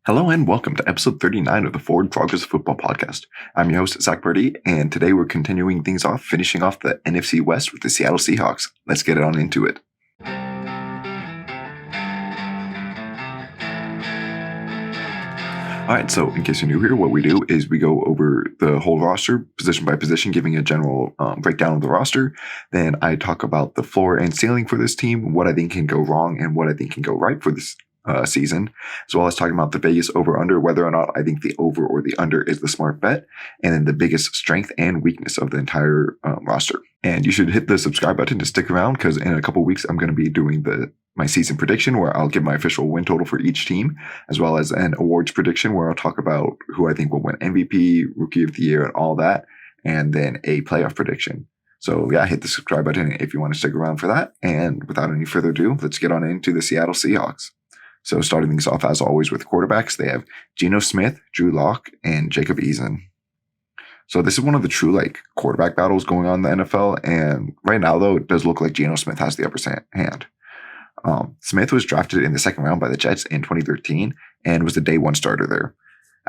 Hello and welcome to episode 39 of the Forward Progress Football Podcast. I'm your host, Zach Purdy, and today we're continuing things off, finishing off the NFC West with the Seattle Seahawks. Let's get on into it. Alright, so in case you're new here, what we do is we go over the whole roster, position by position, giving a general breakdown of the roster. Then I talk about the floor and ceiling for this team, what I think can go wrong and what I think can go right for this season, as well as talking about the Vegas over-under, whether or not I think the over or the under is the smart bet, and then the biggest strength and weakness of the entire roster. And you should hit the subscribe button to stick around, because in a couple weeks I'm going to be doing my season prediction, where I'll give my official win total for each team, as well as an awards prediction where I'll talk about who I think will win MVP, Rookie of the Year, and all that, and then a playoff prediction. So yeah, hit the subscribe button if you want to stick around for that. And without any further ado, let's get on into the Seattle Seahawks. So starting things off, as always, with quarterbacks, they have Geno Smith, Drew Lock, and Jacob Eason. So this is one of the true quarterback battles going on in the NFL. And right now, though, it does look like Geno Smith has the upper hand. Smith was drafted in the second round by the Jets in 2013 and was the day one starter there.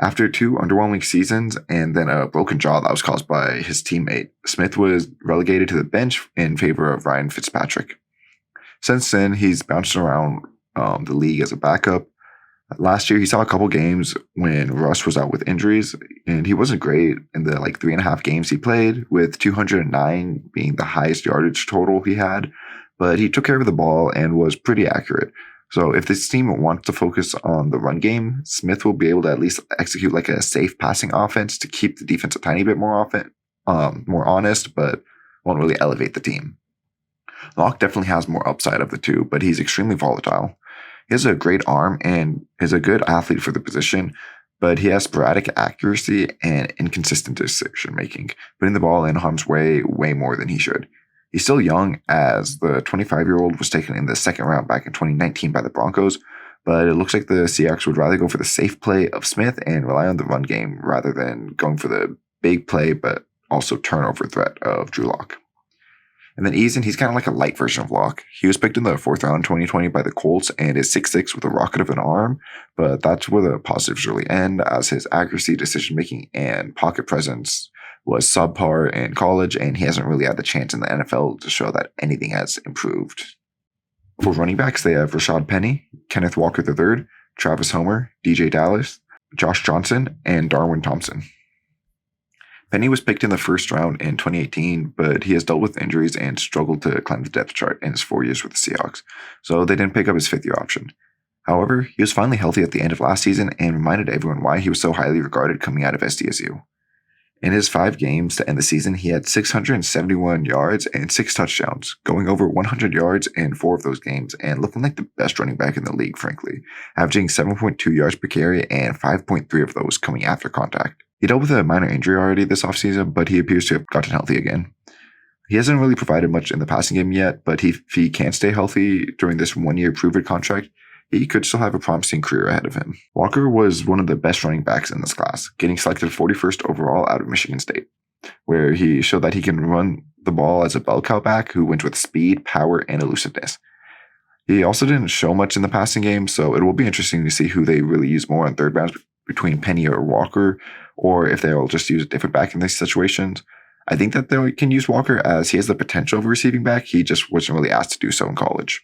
After two underwhelming seasons and then a broken jaw that was caused by his teammate, Smith was relegated to the bench in favor of Ryan Fitzpatrick. Since then, he's bounced around the league as a backup. Last year, he saw a couple games when Russ was out with injuries, and he wasn't great in the 3.5 games he played, with 209 being the highest yardage total he had, but he took care of the ball and was pretty accurate. So if this team wants to focus on the run game, Smith will be able to at least execute a safe passing offense to keep the defense a tiny bit more honest, but won't really elevate the team. Locke definitely has more upside of the two, but he's extremely volatile. He has a great arm and is a good athlete for the position, but he has sporadic accuracy and inconsistent decision making, putting the ball in harm's way more than he should. He's still young, as the 25-year-old was taken in the second round back in 2019 by the Broncos, but it looks like the Seahawks would rather go for the safe play of Smith and rely on the run game rather than going for the big play but also turnover threat of Drew Lock. And then Eason, he's kind of like a light version of Locke. He was picked in the fourth round in 2020 by the Colts and is 6'6" with a rocket of an arm, but that's where the positives really end, as his accuracy, decision-making, and pocket presence was subpar in college, and he hasn't really had the chance in the NFL to show that anything has improved. For running backs, they have Rashad Penny, Kenneth Walker III, Travis Homer, DJ Dallas, Josh Johnson, and Darwin Thompson. Penny was picked in the first round in 2018, but he has dealt with injuries and struggled to climb the depth chart in his 4 years with the Seahawks, so they didn't pick up his fifth-year option. However, he was finally healthy at the end of last season and reminded everyone why he was so highly regarded coming out of SDSU. In his 5 games to end the season, he had 671 yards and 6 touchdowns, going over 100 yards in 4 of those games and looking like the best running back in the league, frankly, averaging 7.2 yards per carry and 5.3 of those coming after contact. He dealt with a minor injury already this offseason, but he appears to have gotten healthy again. He hasn't really provided much in the passing game yet, but if he can stay healthy during this 1-year prove-it contract, he could still have a promising career ahead of him. Walker was one of the best running backs in this class, getting selected 41st overall out of Michigan State, where he showed that he can run the ball as a bell cow back who wins with speed, power, and elusiveness. He also didn't show much in the passing game, so it will be interesting to see who they really use more on third downs between Penny or Walker, or if they'll just use a different back in these situations. I think that they can use Walker, as he has the potential of a receiving back. He just wasn't really asked to do so in college.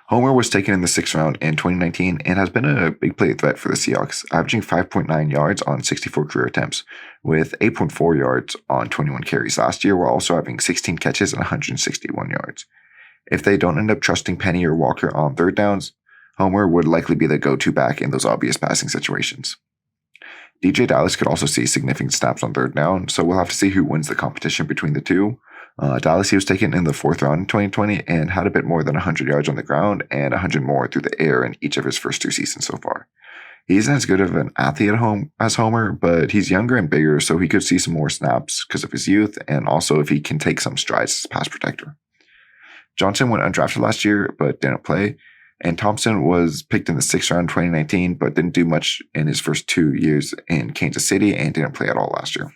Homer was taken in the 6th round in 2019 and has been a big play threat for the Seahawks, averaging 5.9 yards on 64 career attempts, with 8.4 yards on 21 carries last year, while also having 16 catches and 161 yards. If they don't end up trusting Penny or Walker on third downs, Homer would likely be the go-to back in those obvious passing situations. DJ Dallas could also see significant snaps on third down, so we'll have to see who wins the competition between the two. Dallas, he was taken in the 4th round in 2020 and had a bit more than 100 yards on the ground and 100 more through the air in each of his first 2 seasons so far. He isn't as good of an athlete at home as Homer, but he's younger and bigger, so he could see some more snaps because of his youth, and also if he can take some strides as a pass protector. Johnson went undrafted last year, but didn't play, and Thompson was picked in the 6th round in 2019, but didn't do much in his first 2 years in Kansas City and didn't play at all last year.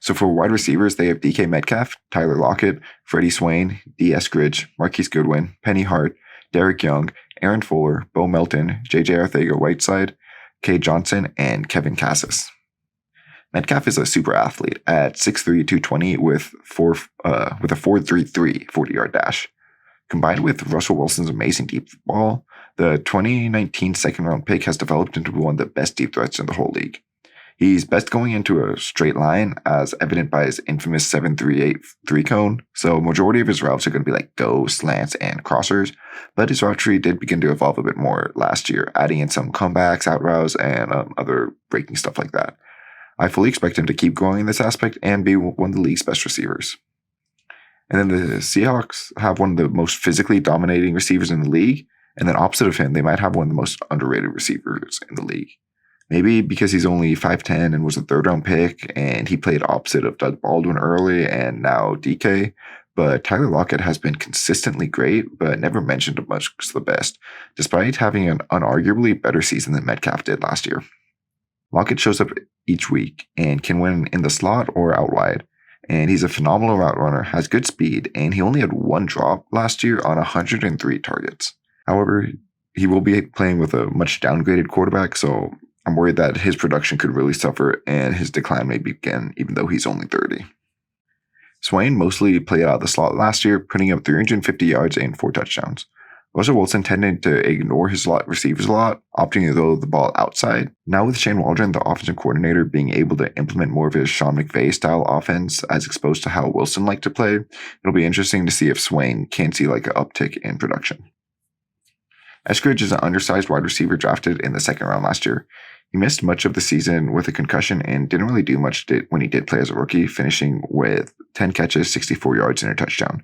So for wide receivers, they have DK Metcalf, Tyler Lockett, Freddie Swain, D. Eskridge, Marquise Goodwin, Penny Hart, Derek Young, Aaron Fuller, Bo Melton, J.J. Arcega-Whiteside, Kay Johnson, and Kevin Cassis. Metcalf is a super athlete at 6'3", 220 with a 4.33 40-yard dash. Combined with Russell Wilson's amazing deep ball, the 2019 second-round pick has developed into one of the best deep threats in the whole league. He's best going into a straight line, as evident by his infamous 7.38 3-cone, so majority of his routes are going to be like go, slants, and crossers, but his route tree did begin to evolve a bit more last year, adding in some comebacks, out routes, and other breaking stuff like that. I fully expect him to keep growing in this aspect and be one of the league's best receivers. And then the Seahawks have one of the most physically dominating receivers in the league, and then opposite of him, they might have one of the most underrated receivers in the league. Maybe because he's only 5'10" and was a third-round pick, and he played opposite of Doug Baldwin early and now DK, but Tyler Lockett has been consistently great, but never mentioned amongst the best, despite having an unarguably better season than Metcalf did last year. Lockett shows up each week and can win in the slot or out wide, and he's a phenomenal route runner, has good speed, and he only had one drop last year on 103 targets. However, he will be playing with a much downgraded quarterback, so I'm worried that his production could really suffer and his decline may begin, even though he's only 30. Swain mostly played out of the slot last year, putting up 350 yards and 4 touchdowns. Russell Wilson tended to ignore his slot receivers a lot, opting to throw the ball outside. Now with Shane Waldron, the offensive coordinator, being able to implement more of his Sean McVay-style offense as exposed to how Wilson liked to play, it'll be interesting to see if Swain can see like an uptick in production. Eskridge is an undersized wide receiver drafted in the second round last year. He missed much of the season with a concussion and didn't really do much when he did play as a rookie, finishing with 10 catches, 64 yards, and a touchdown.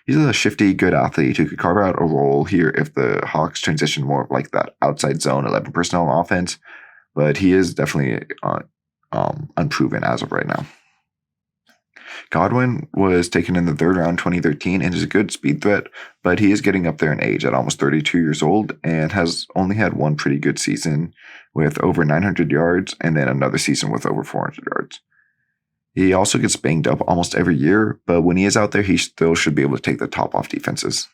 He's a shifty, good athlete who could carve out a role here if the Hawks transition more like that outside zone 11 personnel offense, but he is definitely unproven as of right now. Godwin was taken in the third round 2013 and is a good speed threat, but he is getting up there in age at almost 32 years old and has only had one pretty good season with over 900 yards and then another season with over 400 yards. He also gets banged up almost every year, but when he is out there, he still should be able to take the top off defenses.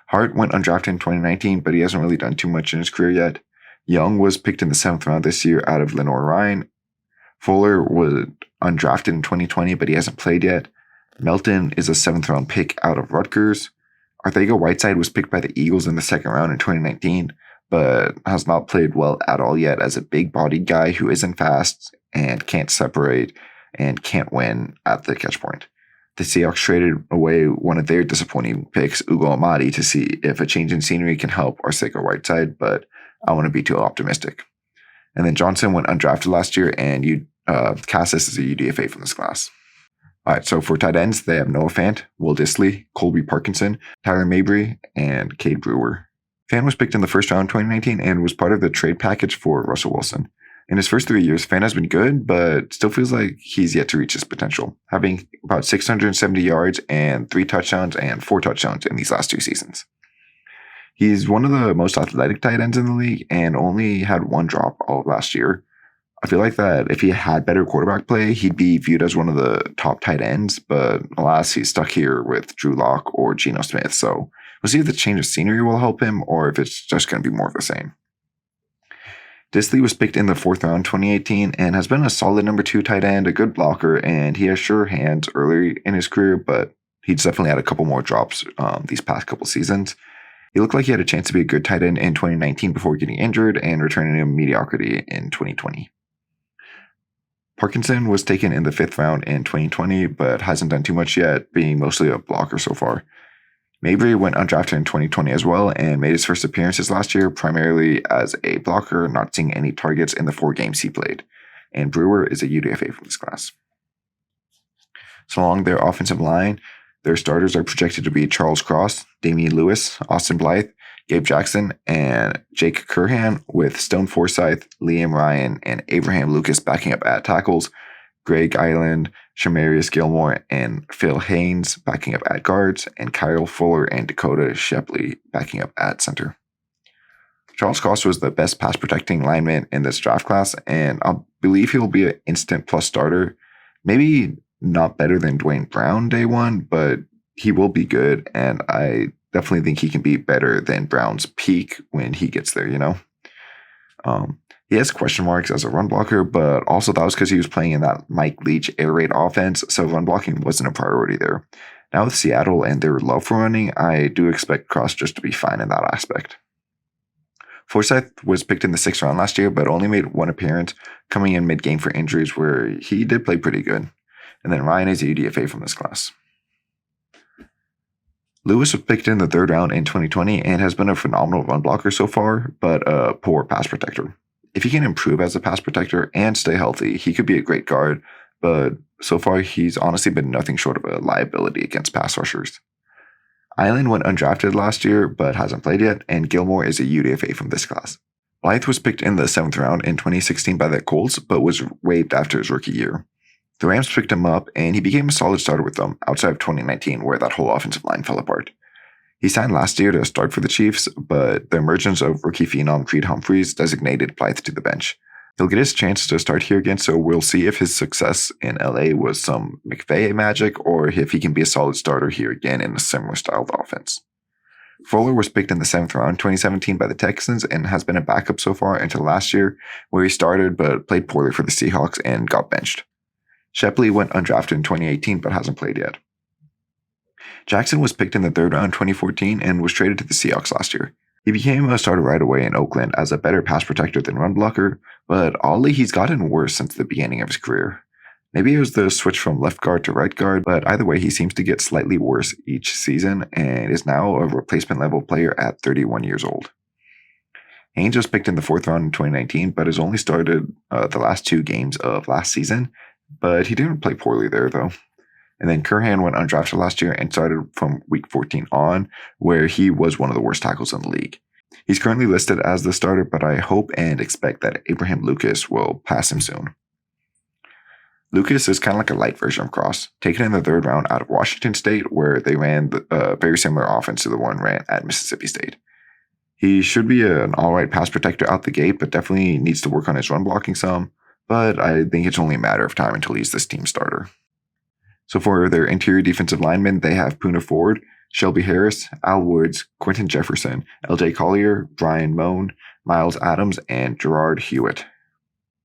Hart went undrafted in 2019, but he hasn't really done too much in his career yet. Young was picked in the 7th round this year out of Lenoir-Rhyne. Fuller was undrafted in 2020, but he hasn't played yet. Melton is a 7th round pick out of Rutgers. Arcega-Whiteside was picked by the Eagles in the 2nd round in 2019, but has not played well at all yet as a big-bodied guy who isn't fast and can't separate and can't win at the catch point. The Seahawks traded away one of their disappointing picks, Ugo Amadi, to see if a change in scenery can help Arcega-Whiteside, but I want to be too optimistic. And then Johnson went undrafted last year, and Cassis is a UDFA from this class. All right, so for tight ends, they have Noah Fant, Will Dissly, Colby Parkinson, Tyler Mabry, and Cade Brewer. Fant was picked in the 1st round 2019 and was part of the trade package for Russell Wilson. In his first 3 years, Fant has been good, but still feels like he's yet to reach his potential, having about 670 yards and 3 touchdowns and 4 touchdowns in these last 2 seasons. He's one of the most athletic tight ends in the league and only had 1 drop all of last year. I feel like that if he had better quarterback play, he'd be viewed as one of the top tight ends, but alas, he's stuck here with Drew Lock or Geno Smith, so we'll see if the change of scenery will help him or if it's just going to be more of the same. Dissly was picked in the 4th round 2018 and has been a solid number 2 tight end, a good blocker, and he has sure hands early in his career, but he's definitely had a couple more drops these past couple seasons. He looked like he had a chance to be a good tight end in 2019 before getting injured and returning to mediocrity in 2020. Parkinson was taken in the 5th round in 2020, but hasn't done too much yet, being mostly a blocker so far. Mabry went undrafted in 2020 as well and made his first appearances last year primarily as a blocker, not seeing any targets in the 4 games he played. And Brewer is a UDFA from this class. So along their offensive line, their starters are projected to be Charles Cross, Damian Lewis, Austin Blythe, Gabe Jackson, and Jake Curhan, with Stone Forsythe, Liam Ryan, and Abraham Lucas backing up at tackles, Greg Island, Shamarius Gilmore, and Phil Haynes backing up at guards, and Kyle Fuller and Dakota Shepley backing up at center. Charles Cross was the best pass protecting lineman in this draft class, and I believe he'll be an instant plus starter. Maybe not better than Dwayne Brown day 1, but he will be good, and I definitely think he can be better than Brown's peak when he gets there, He has question marks as a run blocker, but also that was because he was playing in that Mike Leach air raid offense, so run blocking wasn't a priority there. Now with Seattle and their love for running, I do expect Cross just to be fine in that aspect. Forsyth was picked in the 6th round last year, but only made one appearance, coming in mid-game for injuries where he did play pretty good. And then Ryan is a UDFA from this class. Lewis was picked in the 3rd round in 2020 and has been a phenomenal run blocker so far, but a poor pass protector. If he can improve as a pass protector and stay healthy, he could be a great guard, but so far he's honestly been nothing short of a liability against pass rushers. Island went undrafted last year, but hasn't played yet, and Gilmore is a UDFA from this class. Blythe was picked in the 7th round in 2016 by the Colts, but was waived after his rookie year. The Rams picked him up, and he became a solid starter with them, outside of 2019, where that whole offensive line fell apart. He signed last year to start for the Chiefs, but the emergence of rookie phenom Creed Humphreys designated Blythe to the bench. He'll get his chance to start here again, so we'll see if his success in LA was some McVay magic or if he can be a solid starter here again in a similar styled offense. Fuller was picked in the 7th round 2017 by the Texans and has been a backup so far until last year, where he started but played poorly for the Seahawks and got benched. Shepley went undrafted in 2018 but hasn't played yet. Jackson was picked in the 3rd round 2014 and was traded to the Seahawks last year. He became a starter right away in Oakland as a better pass protector than run blocker, but oddly he's gotten worse since the beginning of his career. Maybe it was the switch from left guard to right guard, but either way he seems to get slightly worse each season and is now a replacement level player at 31 years old. Haynes was picked in the 4th round in 2019, but has only started the last 2 games of last season, but he didn't play poorly there though. And then Curhan went undrafted last year and started from week 14 on, where he was one of the worst tackles in the league. He's currently listed as the starter, but I hope and expect that Abraham Lucas will pass him soon. Lucas is kind of like a light version of Cross, taken in the 3rd round out of Washington State, where they ran a very similar offense to the one ran at Mississippi State. He should be an alright pass protector out the gate, but definitely needs to work on his run blocking some, but I think it's only a matter of time until he's this team starter. So for their interior defensive linemen, they have Poona Ford, Shelby Harris, Al Woods, Quentin Jefferson, LJ Collier, Brian Moan, Miles Adams, and Gerard Hewitt.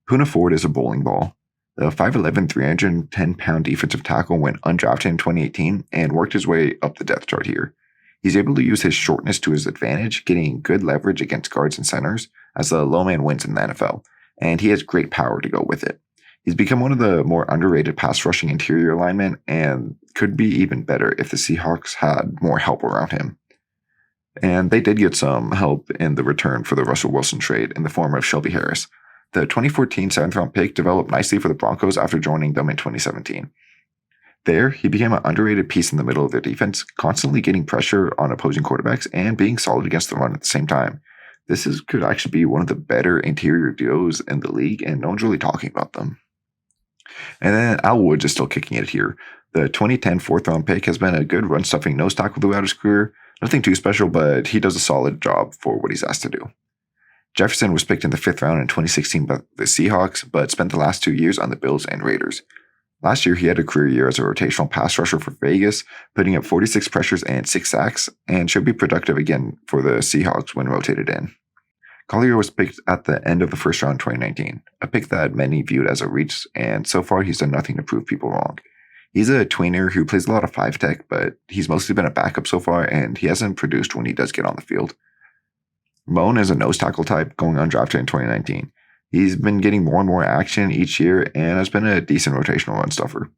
Poona Ford is a bowling ball. The 5'11", 310-pound defensive tackle went undrafted in 2018 and worked his way up the depth chart here. He's able to use his shortness to his advantage, getting good leverage against guards and centers, as the low man wins in the NFL, and he has great power to go with it. He's become one of the more underrated pass rushing interior linemen and could be even better if the Seahawks had more help around him. And they did get some help in the return for the Russell Wilson trade in the form of Shelby Harris. The 2014 7th round pick developed nicely for the Broncos after joining them in 2017. There, he became an underrated piece in the middle of their defense, constantly getting pressure on opposing quarterbacks and being solid against the run at the same time. This could actually be one of the better interior duos in the league, and no one's really talking about them. And then Al Woods is still kicking it here. The 2010 4th round pick has been a good run stuffing nose tackle throughout his career. Nothing too special, but he does a solid job for what he's asked to do. Jefferson was picked in the 5th round in 2016 by the Seahawks, but spent the last 2 years on the Bills and Raiders. Last year, he had a career year as a rotational pass rusher for Vegas, putting up 46 pressures and 6 sacks, and should be productive again for the Seahawks when rotated in. Collier was picked at the end of the 1st round in 2019, a pick that many viewed as a reach, and so far he's done nothing to prove people wrong. He's a tweener who plays a lot of 5-tech, but he's mostly been a backup so far, and he hasn't produced when he does get on the field. Moan is a nose tackle type, going undrafted in 2019. He's been getting more and more action each year, and has been a decent rotational run stuffer.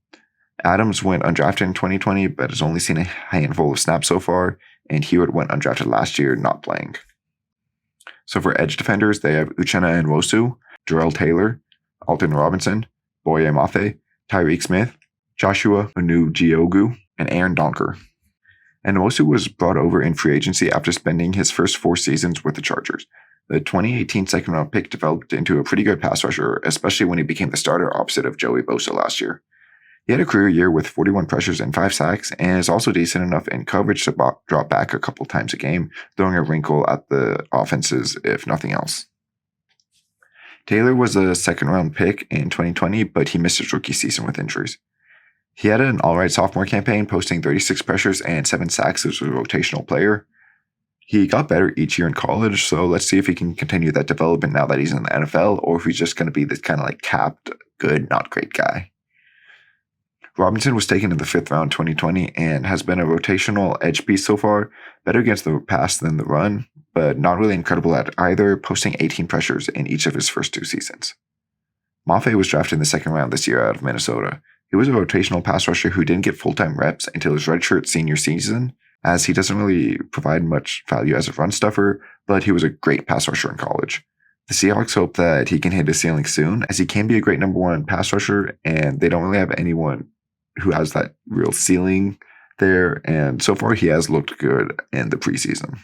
Adams went undrafted in 2020, but has only seen a handful of snaps so far, and Hewitt went undrafted last year, not playing. So for edge defenders, they have Uchenna Nwosu, Jarrell Taylor, Alton Robinson, Boye Mafe, Tyreek Smith, Joshua Onugiogu, and Aaron Donker. And Nwosu was brought over in free agency after spending his first 4 seasons with the Chargers. The 2018 2nd round pick developed into a pretty good pass rusher, especially when he became the starter opposite of Joey Bosa last year. He had a career year with 41 pressures and 5 sacks, and is also decent enough in coverage to drop back a couple times a game, throwing a wrinkle at the offenses if nothing else. Taylor was a 2nd round pick in 2020, but he missed his rookie season with injuries. He had an alright sophomore campaign, posting 36 pressures and 7 sacks as a rotational player. He got better each year in college, so let's see if he can continue that development now that he's in the NFL, or if he's just going to be this kind of like capped, good, not great guy. Robinson was taken in the 5th round 2020 and has been a rotational edge piece so far, better against the pass than the run, but not really incredible at either, posting 18 pressures in each of his first 2 seasons. Mafe was drafted in the 2nd round this year out of Minnesota. He was a rotational pass rusher who didn't get full-time reps until his redshirt senior season, as he doesn't really provide much value as a run stuffer, but he was a great pass rusher in college. The Seahawks hope that he can hit his ceiling soon, as he can be a great number 1 pass rusher, and they don't really have anyone who has that real ceiling there, and so far he has looked good in the preseason.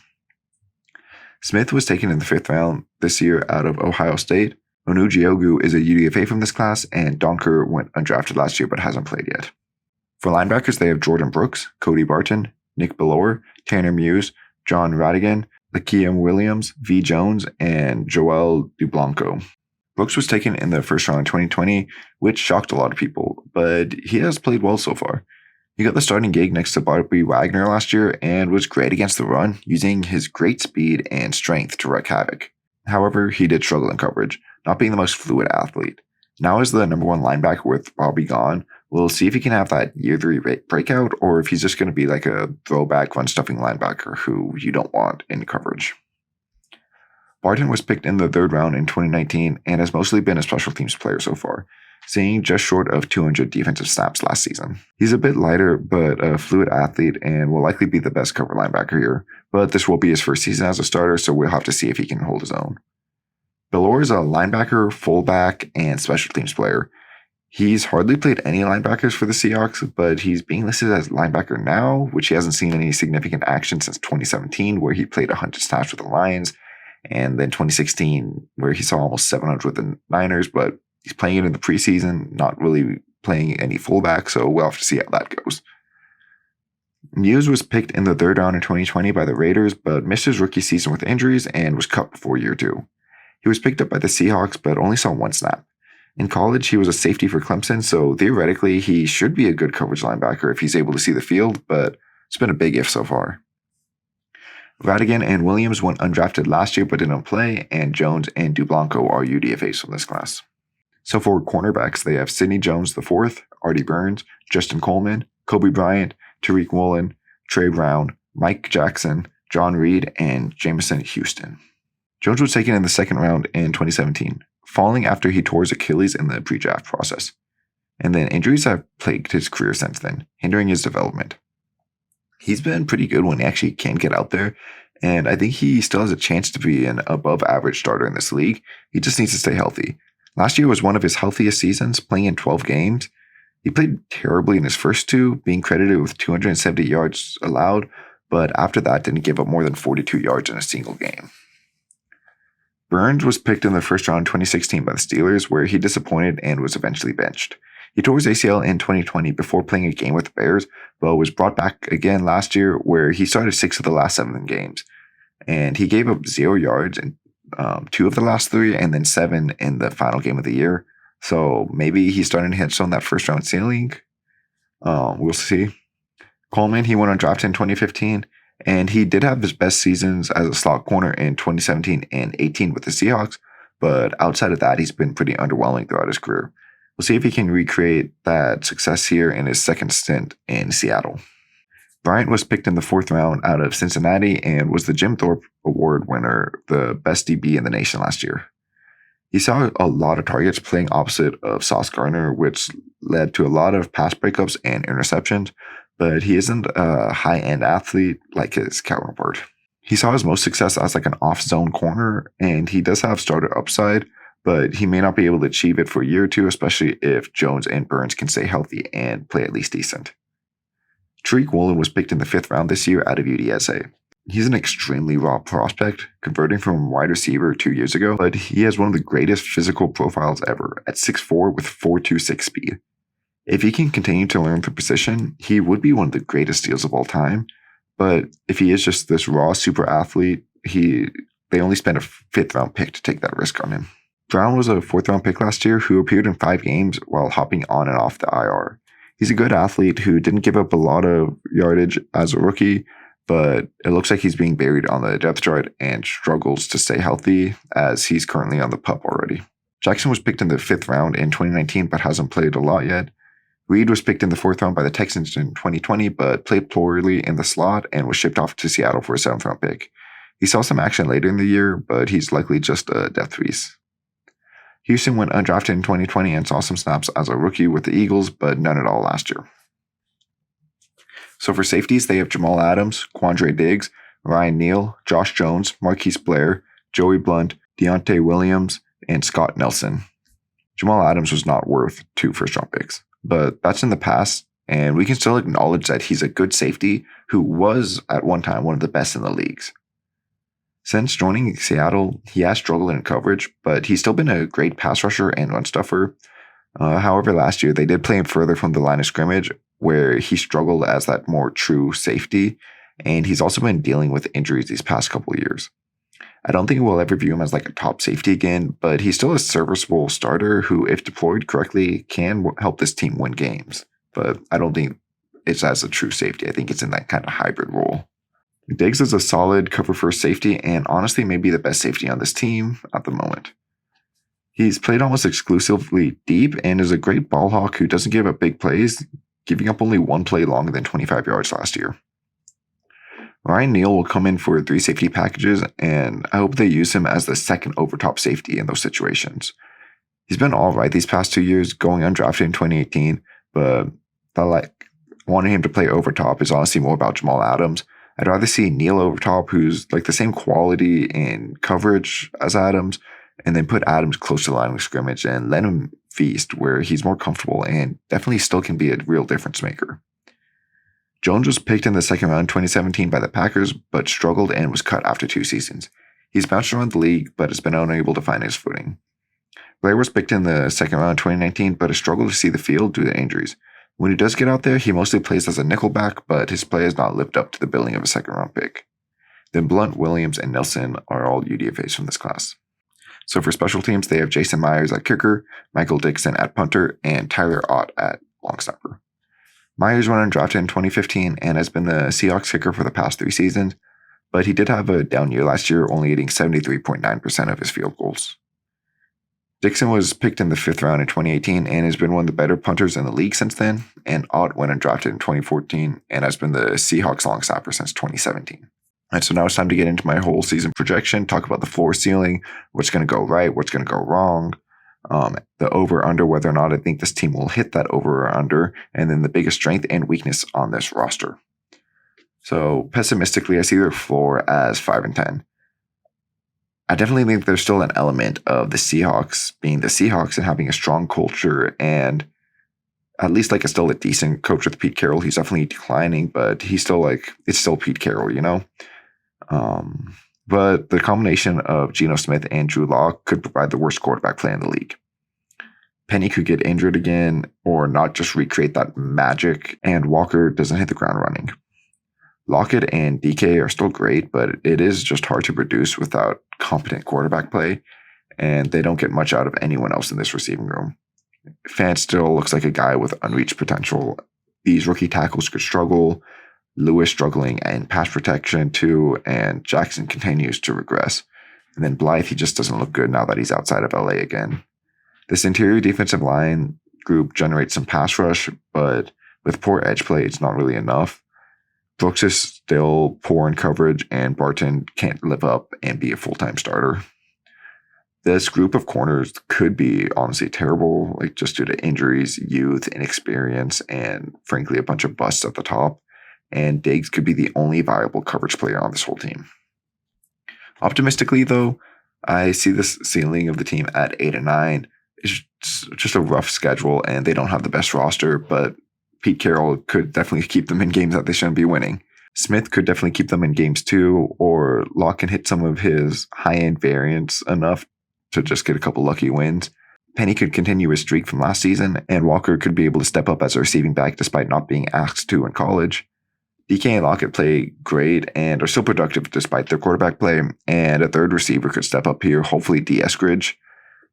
Smith was taken in the 5th round this year out of Ohio State. Onujiogu is a UDFA from this class, and Donker went undrafted last year but hasn't played yet. For linebackers, they have Jordan Brooks, Cody Barton, Nick Bellore, Tanner Muse, John Radigan, Lakeem Williams, V. Jones, and Joel Dublanco. Brooks was taken in the 1st round in 2020, which shocked a lot of people, but he has played well so far. He got the starting gig next to Bobby Wagner last year and was great against the run, using his great speed and strength to wreak havoc. However, he did struggle in coverage, not being the most fluid athlete. Now as the number 1 linebacker with Bobby gone, we'll see if he can have that year 3 breakout, or if he's just going to be like a throwback run-stuffing linebacker who you don't want in coverage. Barton was picked in the 3rd round in 2019 and has mostly been a special teams player so far, seeing just short of 200 defensive snaps last season. He's a bit lighter, but a fluid athlete and will likely be the best cover linebacker here, but this will be his first season as a starter, so we'll have to see if he can hold his own. Bellore is a linebacker, fullback, and special teams player. He's hardly played any linebackers for the Seahawks, but he's being listed as linebacker now, which he hasn't seen any significant action since 2017, where he played 100 snaps with the Lions, and then 2016, where he saw almost 700 with the Niners, but he's playing it in the preseason, not really playing any fullback, so we'll have to see how that goes. Muse was picked in the 3rd round in 2020 by the Raiders, but missed his rookie season with injuries and was cut before year 2. He was picked up by the Seahawks, but only saw 1 snap. In college, he was a safety for Clemson, so theoretically, he should be a good coverage linebacker if he's able to see the field, but it's been a big if so far. Radigan and Williams went undrafted last year but didn't play, and Jones and Dublanco are UDFAs from this class. So for cornerbacks, they have Sidney Jones IV, Artie Burns, Justin Coleman, Kobe Bryant, Tariq Woolen, Trey Brown, Mike Jackson, John Reed, and Jamison Houston. Jones was taken in the 2nd round in 2017, falling after he tore his Achilles in the pre-draft process. And then injuries have plagued his career since then, hindering his development. He's been pretty good when he actually can get out there, and I think he still has a chance to be an above-average starter in this league. He just needs to stay healthy. Last year was one of his healthiest seasons, playing in 12 games. He played terribly in his first 2, being credited with 270 yards allowed, but after that didn't give up more than 42 yards in a single game. Burns was picked in the 1st round in 2016 by the Steelers, where he disappointed and was eventually benched. He tore his ACL in 2020 before playing a game with the Bears, but was brought back again last year, where he started 6 of the last 7 games. And he gave up 0 yards in 2 of the last 3, and then 7 in the final game of the year. So maybe he's starting to hit on that 1st round ceiling. We'll see. Coleman, he went undrafted in 2015, and he did have his best seasons as a slot corner in 2017 and 18 with the Seahawks, but outside of that, he's been pretty underwhelming throughout his career. We'll see if he can recreate that success here in his 2nd stint in Seattle. Bryant was picked in the 4th round out of Cincinnati and was the Jim Thorpe Award winner, the best DB in the nation last year. He saw a lot of targets playing opposite of Sauce Gardner, which led to a lot of pass breakups and interceptions, but he isn't a high-end athlete like his counterpart. He saw his most success as like an off-zone corner, and he does have starter upside, but he may not be able to achieve it for a year or 2, especially if Jones and Burns can stay healthy and play at least decent. Tariq Woolen was picked in the 5th round this year out of UTSA. He's an extremely raw prospect, converting from wide receiver 2 years ago, but he has one of the greatest physical profiles ever at 6'4" with 4.26 speed. If he can continue to learn the position, he would be one of the greatest steals of all time, but if he is just this raw super athlete, they only spent a 5th round pick to take that risk on him. Brown was a 4th round pick last year who appeared in 5 games while hopping on and off the IR. He's a good athlete who didn't give up a lot of yardage as a rookie, but it looks like he's being buried on the depth chart and struggles to stay healthy as he's currently on the PUP already. Jackson was picked in the 5th round in 2019 but hasn't played a lot yet. Reed was picked in the 4th round by the Texans in 2020 but played poorly in the slot and was shipped off to Seattle for a 7th round pick. He saw some action later in the year, but he's likely just a depth piece. Houston went undrafted in 2020 and saw some snaps as a rookie with the Eagles, but none at all last year. So for safeties, they have Jamal Adams, Quandre Diggs, Ryan Neal, Josh Jones, Marquise Blair, Joey Blunt, Deontay Williams, and Scott Nelson. Jamal Adams was not worth 2 first-round picks, but that's in the past, and we can still acknowledge that he's a good safety who was at one time one of the best in the leagues. Since joining Seattle, he has struggled in coverage, but he's still been a great pass rusher and run stuffer. However, last year they did play him further from the line of scrimmage, where he struggled as that more true safety, and he's also been dealing with injuries these past couple of years. I don't think we'll ever view him as like a top safety again, but he's still a serviceable starter who, if deployed correctly, can help this team win games. But I don't think it's as a true safety. I think it's in that kind of hybrid role. Diggs is a solid cover first safety and honestly may be the best safety on this team at the moment. He's played almost exclusively deep and is a great ball hawk who doesn't give up big plays, giving up only 1 play longer than 25 yards last year. Ryan Neal will come in for 3 safety packages, and I hope they use him as the second overtop safety in those situations. He's been all right these past 2 years, going undrafted in 2018, but wanting him to play overtop is honestly more about Jamal Adams. I'd rather see Neal over top, who's like the same quality in coverage as Adams, and then put Adams close to the line of scrimmage and let him feast where he's more comfortable and definitely still can be a real difference maker. Jones was picked in the 2nd round in 2017 by the Packers, but struggled and was cut after 2 seasons. He's bounced around the league, but has been unable to find his footing. Blair was picked in the 2nd round in 2019, but has struggled to see the field due to injuries. When he does get out there, he mostly plays as a nickelback, but his play has not lived up to the billing of a 2nd round pick. Then Blunt, Williams, and Nelson are all UDFAs from this class. So for special teams, they have Jason Myers at kicker, Michael Dixon at punter, and Tyler Ott at long snapper. Myers went undrafted in 2015 and has been the Seahawks kicker for the past 3 seasons, but he did have a down year last year, only hitting 73.9% of his field goals. Dixon was picked in the 5th round in 2018 and has been one of the better punters in the league since then, and Ott went undrafted in 2014 and has been the Seahawks long snapper since 2017. And so now it's time to get into my whole season projection, talk about the floor ceiling, what's going to go right, what's going to go wrong, the over-under, whether or not I think this team will hit that over or under, and then the biggest strength and weakness on this roster. So pessimistically, I see their floor as 5-10. I definitely think there's still an element of the Seahawks being the Seahawks and having a strong culture and at least like still a decent coach with Pete Carroll. He's definitely declining, but he's still it's still Pete Carroll, you know? But the combination of Geno Smith and Drew Lock could provide the worst quarterback play in the league. Penny could get injured again or not just recreate that magic, and Walker doesn't hit the ground running. Lockett and DK are still great, but it is just hard to produce without competent quarterback play, and they don't get much out of anyone else in this receiving room. Fant still looks like a guy with unreached potential. These rookie tackles could struggle, Lewis struggling in pass protection too, and Jackson continues to regress. And then Blythe, he just doesn't look good now that he's outside of LA again. This interior defensive line group generates some pass rush, but with poor edge play, it's not really enough. Brooks is still poor in coverage, and Barton can't live up and be a full-time starter. This group of corners could be honestly terrible, just due to injuries, youth, inexperience, and frankly, a bunch of busts at the top. And Diggs could be the only viable coverage player on this whole team. Optimistically, though, I see this ceiling of the team at 8-9. It's just a rough schedule, and they don't have the best roster, but Pete Carroll could definitely keep them in games that they shouldn't be winning. Smith could definitely keep them in games too, or Locke can hit some of his high-end variants enough to just get a couple lucky wins. Penny could continue his streak from last season, and Walker could be able to step up as a receiving back despite not being asked to in college. DK and Lockett play great and are still productive despite their quarterback play, and a third receiver could step up here, hopefully D. Eskridge.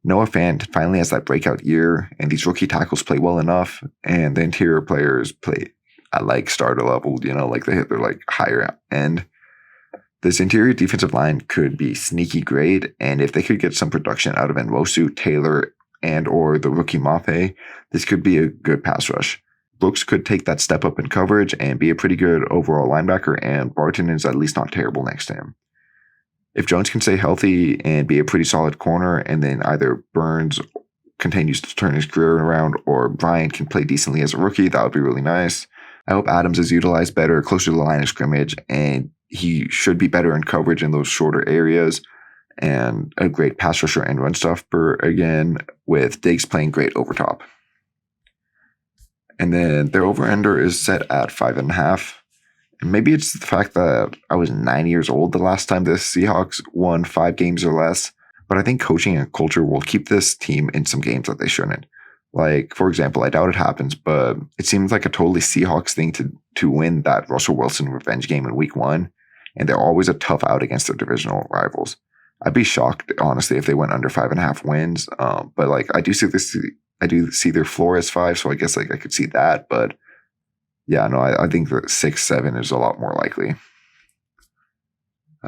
Noah Fant finally has that breakout year, and these rookie tackles play well enough, and the interior players play at like starter level, like they hit their like higher end. This interior defensive line could be sneaky great, and if they could get some production out of Nwosu, Taylor, and or the rookie Mafe, this could be a good pass rush. Brooks could take that step up in coverage and be a pretty good overall linebacker, and Barton is at least not terrible next to him. If Jones can stay healthy and be a pretty solid corner, and then either Burns continues to turn his career around or Bryant can play decently as a rookie, that would be really nice. I hope Adams is utilized better, closer to the line of scrimmage, and he should be better in coverage in those shorter areas, and a great pass rusher and run stopper again, with Diggs playing great over top. And then their over-ender is set at 5.5. And maybe it's the fact that I was 9 years old the last time the Seahawks won 5 games or less, but I think coaching and culture will keep this team in some games that they shouldn't. Like, for example, I doubt it happens, but it seems like a totally Seahawks thing to win that Russell Wilson revenge game in week 1, and they're always a tough out against their divisional rivals. I'd be shocked, honestly, if they went under 5.5 wins, but like I do see their floor as 5, so I guess like I could see that, but yeah, no, I think that 6-7 is a lot more likely.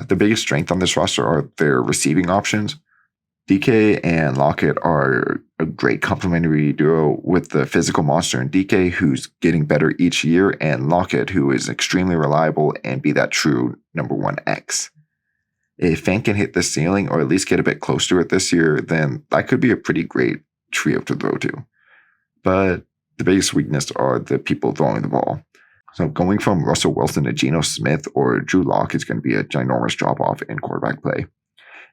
The biggest strength on this roster are their receiving options. DK and Lockett are a great complementary duo, with the physical monster in DK, who's getting better each year, and Lockett, who is extremely reliable and be that true number 1 X. If Fant can hit the ceiling or at least get a bit close to it this year, then that could be a pretty great trio to throw to. But the biggest weakness are the people throwing the ball. So going from Russell Wilson to Geno Smith or Drew Lock is going to be a ginormous drop-off in quarterback play.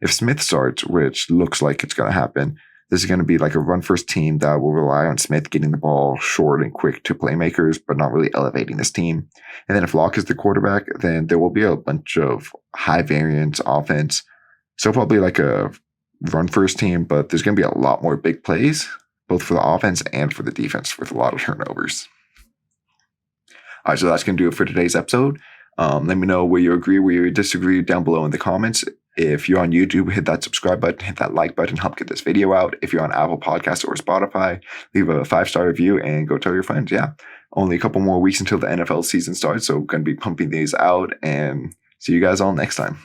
If Smith starts, which looks like it's going to happen, this is going to be like a run-first team that will rely on Smith getting the ball short and quick to playmakers, but not really elevating this team. And then if Lock is the quarterback, then there will be a bunch of high-variance offense. So probably like a run-first team, but there's going to be a lot more big plays, both for the offense and for the defense, with a lot of turnovers. All right, so that's going to do it for today's episode. Let me know where you agree, where you disagree down below in the comments. If you're on YouTube, hit that subscribe button, hit that like button, help get this video out. If you're on Apple Podcasts or Spotify, leave a 5-star review and go tell your friends. Yeah, only a couple more weeks until the NFL season starts, so going to be pumping these out, and see you guys all next time.